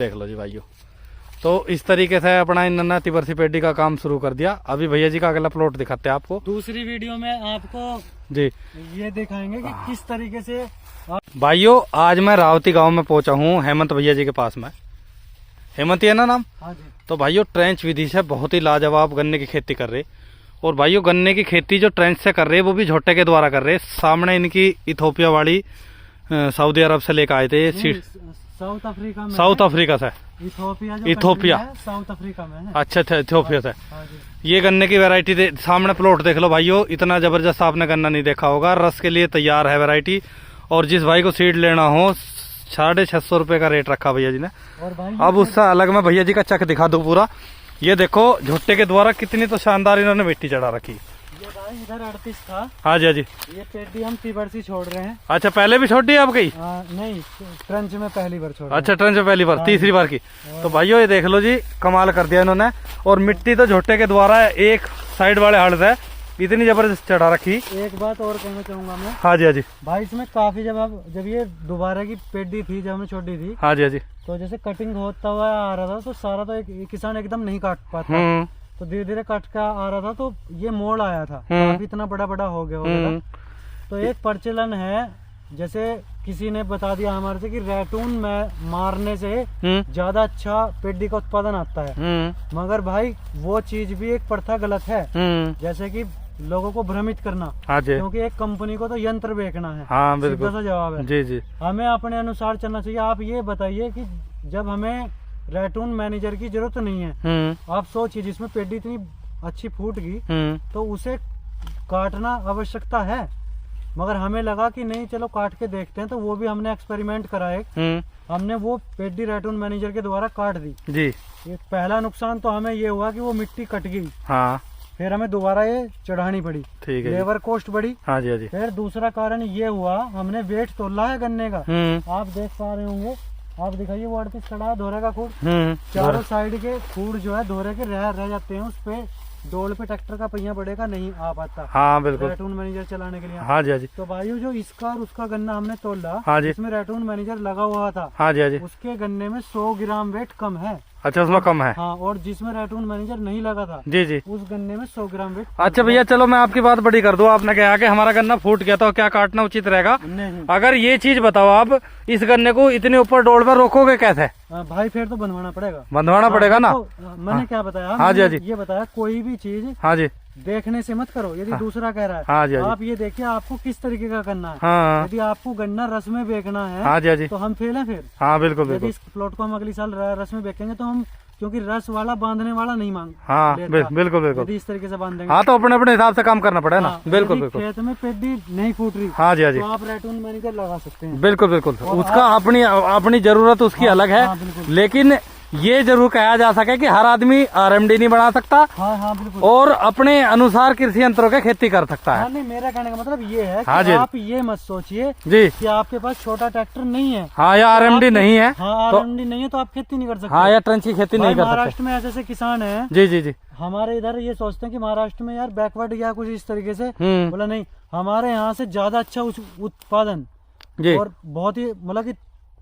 देख लो जी भाइयों, तो इस तरीके से अपना इन्होंने तिबरसी पेडी का काम शुरू कर दिया। अभी भैया जी का अगला प्लॉट दिखाते हैं आपको। दूसरी वीडियो में आपको जी ये दिखाएंगे कि किस तरीके से भाइयों, आज मैं रावती गांव में पहुंचा हूं हेमंत भैया जी के पास में। हेमंत है ना नाम? हाँ जी। तो भाइयों ट्रेंच विधि से बहुत ही लाजवाब गन्ने की खेती कर रहे, और भाइयों गन्ने की खेती जो ट्रेंच से कर रहे वो भी झोटे के द्वारा कर रहे। सामने इनकी इथोपिया वाली सऊदी अरब से लेकर आए थे, साउथ अफ्रीका में, साउथ अफ्रीका से। इथोपिया साउथ अफ्रीका में है। अच्छा अच्छा, इथोपिया से। हाँ जी। ये गन्ने की वैरायटी सामने प्लॉट देख लो भाइयों, इतना जबरदस्त आपने गन्ना नहीं देखा होगा। रस के लिए तैयार है वैरायटी। और जिस भाई को सीड लेना हो 650 रुपए का रेट रखा भैया जी ने। और भाई अब उससे अलग मैं भैया जी का चक दिखा दूं पूरा। ये देखो झुट्टे के द्वारा कितनी तो शानदार इन्होंने मिट्टी चढ़ा रखी। ये भाई इधर 38 था। हाँ जी, हाँ जी। ये पेडी हम तिबरसी छोड़ रहे हैं। अच्छा, पहले भी छोड़ दी आपकी? नहीं, ट्रंच में पहली बार छोड़। अच्छा, ट्रंच में पहली बार, तीसरी बार की। तो भाइयों ये देख लो जी, कमाल कर दिया इन्होंने। और मिट्टी तो झोटे के द्वारा एक साइड वाले हड़ से इतनी जबरदस्त चढ़ा रखी। एक बात और कहना चाहूंगा मैं। हाँ जी, हाँ जी। भाई इसमें काफी जब ये दोबारा की पेडी थी, जब हमें छोड़ी थी। हाँ जी, हाँ जी। तो जैसे कटिंग होता हुआ आ रहा था, तो सारा तो एक किसान एकदम नहीं काट पाता, तो धीरे धीरे कट का आ रहा था, तो ये मोड़ आया था, काफी इतना बड़ा बड़ा हो गया था। तो एक प्रचलन है, जैसे किसी ने बता दिया हमारे से कि रैटून में मारने से ज्यादा अच्छा पेडी का उत्पादन आता है। मगर भाई वो चीज भी एक प्रथा गलत है। जैसे कि लोगों को भ्रमित करना। हाँ जी। क्योंकि एक कंपनी को तो यंत्र बेचना है। हाँ बिल्कुल, सीधा सा जवाब है। जी जी। हमें अपने अनुसार चलना चाहिए। आप ये बताइए कि जब हमें रैटून मैनेजर की जरूरत नहीं है, आप सोचिए जिसमें पेडी इतनी अच्छी फूट गई, तो उसे काटना आवश्यकता है। मगर हमें लगा कि नहीं, चलो काट के देखते हैं, तो वो भी हमने एक्सपेरिमेंट कराए। हमने वो पेडी रैटून मैनेजर के द्वारा काट दी जी। ये पहला नुकसान तो हमें ये हुआ कि वो मिट्टी कट गई। हाँ। फिर हमें दोबारा ये चढ़ानी पड़ी, ठीक है, लेबर कॉस्ट बढ़ी। हाँ जी, हाँ जी। फिर दूसरा कारण ये हुआ, हमने वेट तोला है गन्ने का। आप देख पा रहे होंगे, आप दिखाइए, वो 38 खड़ा है धोरे का खूड़। चारों साइड के खूड़ जो है धोरे के रह जाते हैं। उस पे डोल पे ट्रैक्टर का पहिया पड़ेगा, नहीं आ पाता। हाँ बिल्कुल, रैटून मैनेजर चलाने के लिए। हाँ जी, हाँ जी। तो भाइयों जो इसका और उसका गन्ना हमने तोला, हाँ जी, इसमें रैटून मैनेजर लगा हुआ था। हाँ जी, हाँ जी। उसके गन्ने में 100 ग्राम वेट कम है। अच्छा, उसमें कम है। हाँ, और जिसमें रैटून मैनेजर नहीं लगा था, जी जी, उस गन्ने में 100 ग्राम वेट। अच्छा भैया, चलो मैं आपकी बात बड़ी कर दूं। आपने कहा कि हमारा गन्ना फूट गया, तो क्या काटना उचित रहेगा? नहीं। अगर ये चीज बताओ, आप इस गन्ने को इतने ऊपर डोल पर रोकोगे कैसे? भाई फिर तो बंधवाना पड़ेगा। बंधवाना पड़ेगा ना। मैंने क्या बताया? हाँ जी, हाँ जी। ये बताया कोई भी चीज, हाँ जी, देखने से मत करो। यदि दूसरा कह रहा है, हाँ जी, आप ये देखिए आपको किस तरीके का करना है। हाँ। यदि आपको गन्ना रस में बेचना है, हाँ जी, हाँ जी, तो हम फेल है फिर। हाँ बिल्कुल बिल्कुल। यदि इस प्लॉट को हम अगली साल रस में बेचेंगे, तो हम, क्योंकि रस वाला बांधने वाला नहीं मांग। हाँ बिल्कुल बिल्कुल। यदि इस तरीके से बांध देंगे, हाँ, तो अपने अपने हिसाब से काम करना पड़ेगा ना। बिल्कुल बिल्कुल। खेत में पेडी नहीं फूट रही, हाँ जी, हाँ जी, तो आप रैटून मैनेजर लगा सकते हैं। बिल्कुल बिल्कुल। उसका अपनी जरूरत उसकी अलग है। लेकिन ये जरूर कहा जा सके कि हर आदमी आरएमडी नहीं बना सकता। हाँ हाँ बिल्कुल। और अपने अनुसार कृषि यंत्रों की खेती कर सकता है। हाँ, नहीं, मेरा कहने का मतलब ये है कि हाँ जी, आप ये मत सोचिए जी कि आपके पास छोटा ट्रैक्टर नहीं है, हाँ, या आरएमडी नहीं है, हाँ, आरएमडी नहीं है, तो आप खेती नहीं कर सकते। हाँ, या ट्रंच की खेती नहीं कर सकते। महाराष्ट्र में ऐसे किसान है, जी जी जी, हमारे इधर ये सोचते हैं कि महाराष्ट्र में यार बैकवर्ड या कुछ इस तरीके से। बोला नहीं, हमारे यहाँ से ज्यादा अच्छा उत्पादन और बहुत ही, मतलब की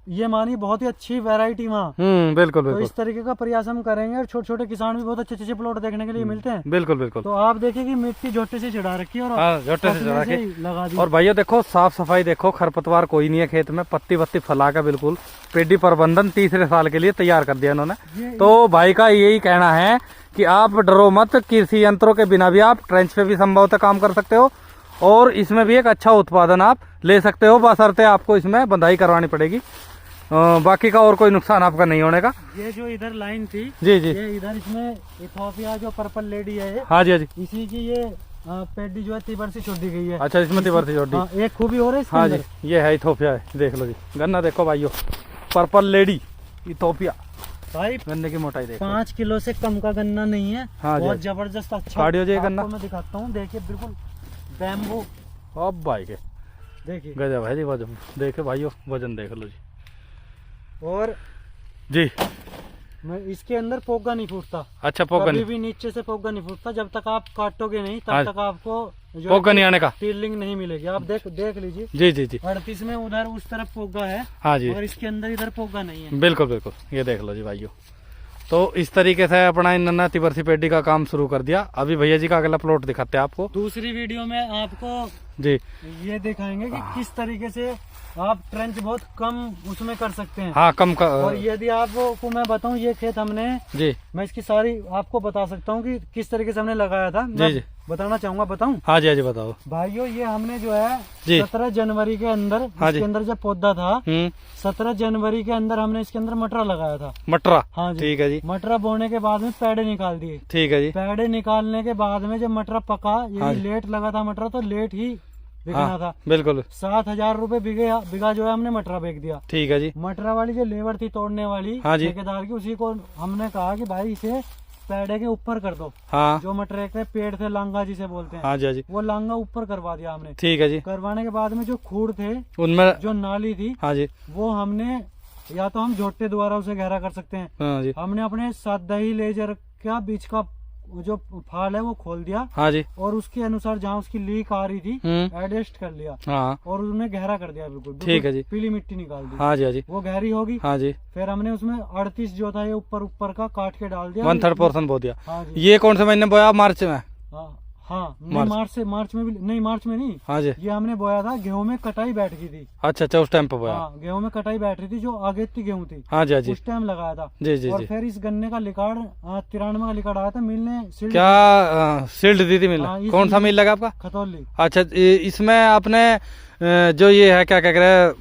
ये मानिए बहुत ही अच्छी वैरायटी वहाँ। बिल्कुल बिल्कुल। तो इस तरीके का प्रयास हम करेंगे, और छोटे छोटे किसान भी बहुत अच्छे अच्छे प्लॉट देखने के लिए मिलते हैं। बिल्कुल बिल्कुल। तो आप देखिए कि मिट्टी झोटे से चढ़ा रखी है, और झोटे से चढ़ा के लगा दी। और भैया देखो, साफ सफाई देखो, खरपतवार कोई नहीं है खेत में, पत्ती वत्ती फैला कर बिल्कुल पेडी प्रबंधन तीसरे साल के लिए तैयार कर दिया इन्होंने। तो भाई का यही कहना है कि आप डरो मत, कृषि यंत्रों के बिना भी आप ट्रेंच पे भी संभवतः काम कर सकते हो, और इसमें भी एक अच्छा उत्पादन आप ले सकते हो, बशर्ते आपको इसमें बंधाई करवानी पड़ेगी। बाकी का और कोई नुकसान आपका नहीं होने का। ये जो इधर लाइन थी, जी जी, ये इधर इसमें इथोपिया जो पर्पल लेडी है, हाँ जी, हाँ जी, इसी की ये पेडी जो है तिबरसी छोड़ दी गई है। अच्छा, इसमें तिबरसी छोड़ दी। एक खूबी और है, हाँ जी, ये है इथोपिया है। देख लो जी गन्ना, देखो भाइयों, पर्पल लेडी इथोपिया। भाई गन्ने की मोटाई देखो, 5 किलो से कम का गन्ना नहीं है। हाँ, बहुत जबरदस्त अच्छा गन्ना मैं दिखाता हूँ। देखिए बिल्कुल बैम्बू। अब भाई के देखिए गजब है जी वजन। देखे भाइयों, वजन देख लो जी। और जी, मैं इसके अंदर पोगा नहीं फूटता। अच्छा, पोगा नहीं, भी नीचे से पोगा नहीं फूटता। जब तक आप काटोगे नहीं, तब तक आपको पोगा नहीं आने का, टीलिंग नहीं मिलेगी। आप देख लीजिए। जी जी जी। 38 में उधर उस तरफ पोगा है, हाँ जी, और इसके अंदर इधर पोगा नहीं है। बिल्कुल बिल्कुल, ये देख लो जी भाइयों। तो इस तरीके से अपना इन्होंने तिबरसी पेडी का काम शुरू कर दिया। अभी भैया जी का अगला प्लॉट दिखाते हैं आपको। दूसरी वीडियो में आपको जी ये दिखाएंगे कि किस तरीके से आप ट्रेंच बहुत कम उसमें कर सकते हैं। हाँ, कम और यदि आपको मैं बताऊं, ये खेत हमने, जी, मैं इसकी सारी आपको बता सकता हूं कि किस तरीके से हमने लगाया था। जी जी, बताना चाहूंगा, बताऊं? हाँ जी, हाँ जी, बताओ भाइयों। ये हमने जो है जी, 17 जनवरी के अंदर, हाँ इसके अंदर जब पौधा था, 17 जनवरी के अंदर हमने इसके अंदर मटरा लगाया था। मटरा, हाँ जी, ठीक है जी। मटरा बोने के बाद में पैडे निकाल दिए। ठीक है जी। पैडे निकालने के बाद में जब मटरा पका, हाँ ये लेट लगा था मटरा, तो लेट ही बिकना हाँ, था। बिल्कुल। 7,000 रुपए बिगा जो है हमने मटरा बेच दिया। ठीक है जी। मटरा वाली जो लेबर थी तोड़ने वाली, हाँ जी, ठेकेदार की, उसी को हमने कहा कि भाई इसे पैडे के ऊपर कर दो। हाँ, जो मटरे के पेड़ थे, लांगा जिसे बोलते हैं, हाँ जी, हाँ जी, वो लांगा ऊपर करवा दिया हमने। ठीक है जी। करवाने के बाद में जो खूड़ थे, उनमें जो नाली थी, हाँ जी, वो हमने या तो हम झोटे द्वारा उसे गहरा कर सकते हैं। हाँ जी, हमने अपने साथ दही लेजर का बीच का जो फाल है वो खोल दिया, हाँ जी, और उसके अनुसार जहाँ उसकी लीक आ रही थी एडजस्ट कर लिया, हाँ, और उन्हें गहरा कर दिया। बिल्कुल ठीक है जी। पीली मिट्टी निकाल दी, हाँ जी, हाँ जी, वो गहरी होगी। हाँ जी। फिर हमने उसमें 38 जो था ये ऊपर का काट के डाल दिया, 1/3 पोर्शन बो दिया। हाँ जी, ये कौन से महीने बोया? मार्च में? हाँ, नहीं, मार्च में भी नहीं, मार्च में नहीं। हाँ जी, ये हमने बोया था, गेहूं में कटाई बैठ गई थी। अच्छा अच्छा, उस टाइम पे बोया। हाँ, गेहूं में कटाई बैठ रही थी, जो आगे की गेहूं थी। हाँ जी, हाँ जी, उस टाइम लगाया था। जी जी और जी। फिर इस गन्ने का लिकाड़ 93 का लिकाड़ आया था, मिल ने सील्ड क्या सील्ड दी थी मिल? हाँ, कौन सा मिल लगा आपका? खतौली। अच्छा, इसमें आपने जो ये है क्या कह रहे,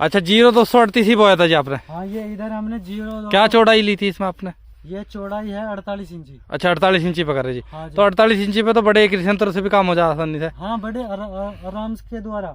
अच्छा 0-238 ही बोया था जी आपने? हाँ, ये इधर हमने 0। क्या चौड़ाई ली थी इसमें आपने? ये चौड़ाई है 48 इंची। अच्छा, 48 इंची पकड़ रहे जी। हाँ जी। तो 48 इंची पे तो बड़े एक यंत्र से भी काम हो जाता आसानी से। हाँ, बड़े आराम के द्वारा।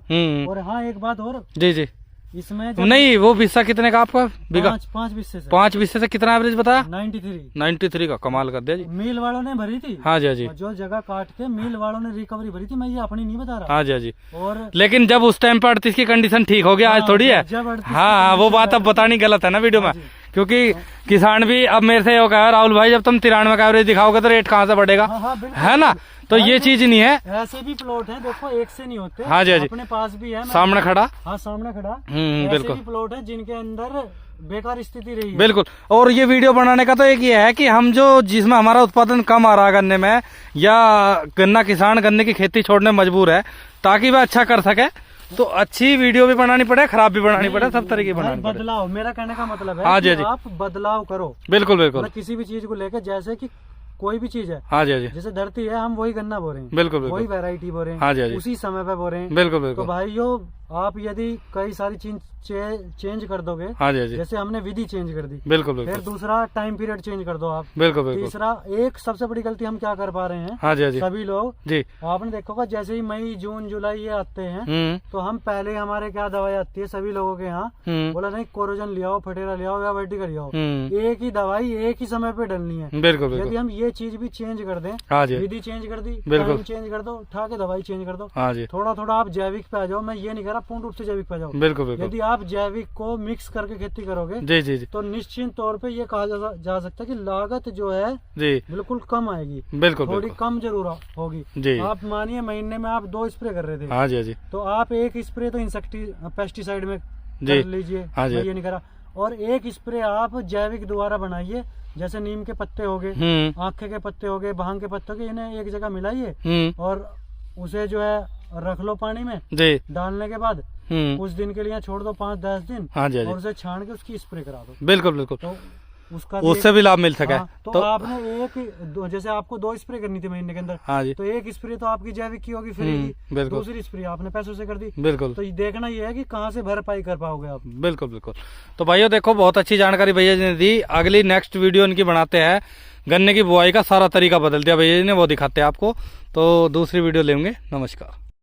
और हाँ, एक बात और, जी जी, इसमें नहीं वो बिस्सा कितने का आपका बिगा? 5 बिस्से से। 5 बिस्से से कितना एवरेज बताया? 93 का। कमाल कर दिया जी। मिल वालों ने भरी थी। हाँ जी, हाँ जी, और जो जगह काट के मिल वालों ने रिकवरी भरी थी, मैं ये अपनी नहीं बता रहा। हाँ जी, हाँ जी। और लेकिन जब उस टाइम पर 38 की कंडीशन ठीक हो गया, आज थोड़ी है। हाँ, वो बात अब बतानी गलत है ना वीडियो में, क्योंकि किसान भी अब मेरे से कहा, राहुल भाई जब तुम 93 का एवरेज दिखाओगे तो रेट कहाँ से बढ़ेगा, है ना? तो ये चीज नहीं है। ऐसे भी प्लॉट है, देखो एक से नहीं होते। हाँ जी, हाँ जी, अपने पास भी है, सामने खड़ा। हाँ, सामने खड़ा। बिल्कुल, भी प्लॉट है जिनके अंदर बेकार स्थिति रही है। बिल्कुल। और ये वीडियो बनाने का तो एक ये है कि हम जो जिसमें हमारा उत्पादन कम आ रहा है गन्ने में, या गन्ना किसान गन्ने की खेती छोड़ने मजबूर है, ताकि वह अच्छा कर सके, तो अच्छी वीडियो भी बनानी पड़े, खराब भी बनानी पड़े, सब तरह की बनानी पड़े। बदलाव, मेरा कहने का मतलब है हाँ जी, कि आप बदलाव करो। बिल्कुल बिल्कुल। मतलब किसी भी चीज को लेकर, जैसे कि कोई भी चीज है, हाँ जी, हाँ जी, जैसे धरती है, हम वही गन्ना बो रहे हैं, बिल्कुल वही बिल्कुल, वैरायटी बो रहे हैं, हाँ जी, हाँ जी, उसी समय पे बो रहे हैं। बिल्कुल तो बिल्कुल, भाइयों, आप यदि कई सारी चीज चेंज कर दोगे, हाँ जी, हाँ जी, जैसे हमने विधि चेंज कर दी, बिल्कुल फिर बिल्कुल, दूसरा टाइम पीरियड चेंज कर दो आप, बिल्कुल बिल्कुल, तीसरा, एक सबसे बड़ी गलती हम क्या कर पा रहे हैं, हाँ जी, हाँ जी, सभी लोग, जी, आपने देखा होगा, जैसे ही मई जून जुलाई ये आते हैं, तो हम पहले हमारे क्या दवाई आती है सभी लोगों के यहाँ, बोला नहीं, कोरोजन ले आओ, फटेरा ले आओ, या वर्टिकल ले आओ, एक ही दवाई एक ही समय पे डलनी है। बिल्कुल यदि बिल्कुल, हम ये चीज भी चेंज कर दें, हाँ जी, विधि चेंज कर दी, बिल्कुल, टाइम चेंज कर दो, उठा के दवाई चेंज कर दो, हाँ जी, थोड़ा थोड़ा आप जैविक पे आ जाओ। मैं ये नहीं कह रहा पूर्ण रूप से जैविक पे आ जाओ। बिल्कुल बिल्कुल, यदि आप जैविक को मिक्स करके खेती करोगे, जी जी जी, तो निश्चित तौर पे ये कहा जा सकता है कि लागत जो है जी, बिल्कुल कम आएगी, बिल्कुल थोड़ी बिल्कुल, कम जरूर होगी जी। आप मानिए महीने में आप 2 स्प्रे कर रहे थे, हाँ जी, हाँ जी, तो आप एक स्प्रे तो पेस्टिसाइड में जी, कर लीजिए, हाँ जी, मैं ये नहीं करा, और एक स्प्रे आप जैविक द्वारा बनाइए। जैसे नीम के पत्ते हो गए, आंखे के पत्ते हो गए, भांग के पत्ते हो गए, इन्हें एक जगह मिलाइए और उसे जो है रख लो पानी में, जी, डालने के बाद कुछ दिन के लिए छोड़ दो, 5-10 दिन, हाँ जी, और उसे छान के उसकी स्प्रे करा दो। बिल्कुल बिल्कुल, तो उसका उससे भी लाभ मिल सके। हाँ, तो आपने जैसे आपको 2 स्प्रे करनी थी महीने के अंदर, हाँ जी, तो एक स्प्रे तो आपकी जैविक की होगी फ्री की, बिल्कुल, दूसरी स्प्रे आपने पैसों से कर दी। बिल्कुल, तो ये देखना ये है कि कहाँ से भरपाई कर पाओगे आप। बिल्कुल बिल्कुल। तो भाइयों देखो, बहुत अच्छी जानकारी भैया जी ने दी। अगली नेक्स्ट वीडियो इनकी बनाते हैं, गन्ने की बुआई का सारा तरीका बदल दिया भैया जी ने, वो दिखाते हैं आपको। तो दूसरी वीडियो लेंगे। नमस्कार।